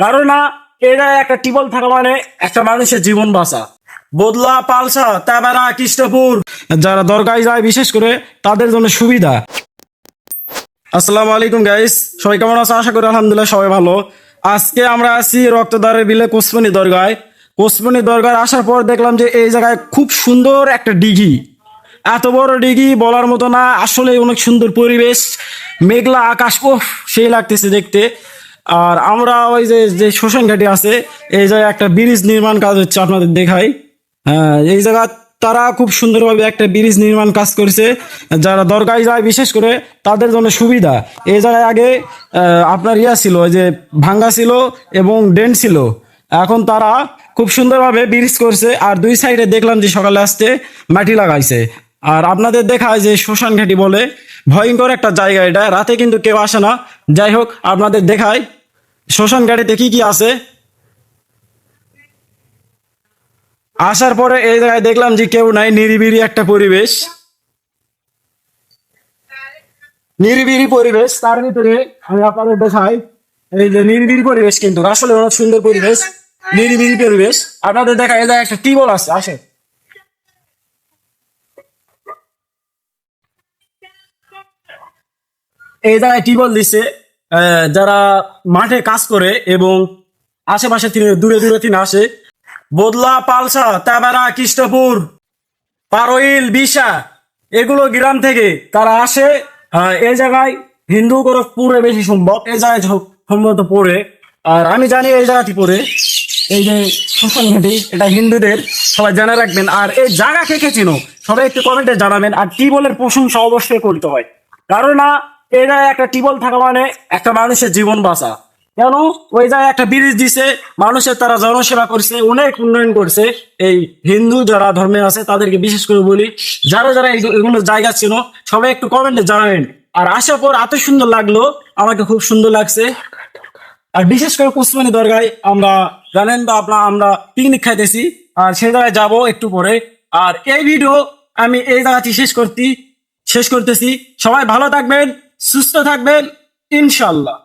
কারণ না, এটা একটা টিবল থাকা মানে একটা মানুষের জীবন বাঁচা। বদলা, পালসা, তাবেরা, কৃষ্ণপুর যারা দরগায় যায় বিশেষ করে তাদের জন্য সুবিধা। আসসালামু আলাইকুম গাইস, সবাই কেমন আছো? আশা করি আলহামদুলিল্লাহ সবাই ভালো। আজকে আমরা আছি রক্তদ্বারের বিলে কোসপানি দরগায়। কোসপানি দরগায় আসার পর দেখলাম যে এই জায়গায় খুব সুন্দর একটা দিঘি। এত বড় দিঘি বলার মতো না, আসলে অনেক সুন্দর পরিবেশ, মেঘলা আকাশ, ওহ সেই লাগতেছে দেখতে। আর আমরা ওই যে যে শ্মশান ঘাটি আছে, এই জায়গায় একটা ব্রিজ নির্মাণ কাজ হচ্ছে, আপনাদের দেখাই। হ্যাঁ, এই জায়গা তারা খুব সুন্দরভাবে একটা ব্রিজ নির্মাণ কাজ করেছে। যারা দরগায় যায় বিশেষ করে তাদের জন্য সুবিধা। এই জায়গায় আগে আপনার ইয়া ছিল, ওই যে ভাঙ্গা ছিল এবং ড্রেন ছিল। এখন তারা খুব সুন্দরভাবে ব্রিজ করছে, আর দুই সাইডে দেখলাম যে সকালে আসতে মাটি লাগাইছে। আর আপনাদের দেখায় যে শ্মশান ঘাটি বলে, ভয়ঙ্কর একটা জায়গা এটা, রাতে কিন্তু কেউ আসে না। যাই হোক, আপনাদের দেখায় শ্মশান ঘাটিতে কি কি আছে। আসার পরে এই জায়গায় দেখলাম যে কেউ নাই, নিরিবিলি একটা পরিবেশ, নিরিবিলি পরিবেশ। তার ভিতরে আমি আপনাদের দেখাই, এই যে নিরিবিলি পরিবেশ, কিন্তু আসলে অনেক সুন্দর পরিবেশ, নিরিবিলি পরিবেশ। আপনাদের দেখা এই জায়গায় একটা টিউবওয়েল আছে, আসে এই জায়গায় টিউবওয়েল দিচ্ছে। যারা মাঠে কাজ করে এবং আশেপাশে থেকে দূরে দূরে থেকে আসে, বদলা, পালসা, তাবেরা, কৃষ্ণপুর, পারইল, বিশা, এগুলো গ্রাম থেকে তারা আসে। এই জায়গায় হিন্দু করে পুরে বেশি সম্ভব, এই জায়গায় সম্ভবত পড়ে। আর আমি জানি এই জায়গাটি পড়ে, এই যে শ্মশান ঘাটি, এটা হিন্দুদের, সবাই জানা রাখবেন। আর এই জায়গা কে কে চিনো সবাই একটু কমেন্টে জানাবেন। আর টিবলের প্রশংসা অবশ্যই করতে হয়, কারণ না, এই জায়গায় একটা টিবল থাকা মানে একটা মানুষের জীবন বাঁচা। কেন? ওই জায়গায় একটা ব্রিজ দিছে, মানুষের তারা জনসেবা করছে, অনেক উন্নয়ন করছে। এই হিন্দু যারা ধর্মে আছে তাদেরকে বিশেষ করে বলি, যারা যারা এগুলো জায়গা ছিল সবাই একটু কমেন্টে জানাবেন। আর আসার পর এত সুন্দর লাগলো, আমাকে খুব সুন্দর লাগছে। আর বিশেষ করে কুসমানি দরগায় আমরা, জানেন তো আপনার, আমরা পিকনিক খাইতেছি, আর সেই জায়গায় যাবো একটু পরে। আর এই ভিডিও আমি এই জায়গাটি শেষ করতেছি। সবাই ভালো থাকবেন, সুস্থ থাকবেন, ইনশাল্লাহ।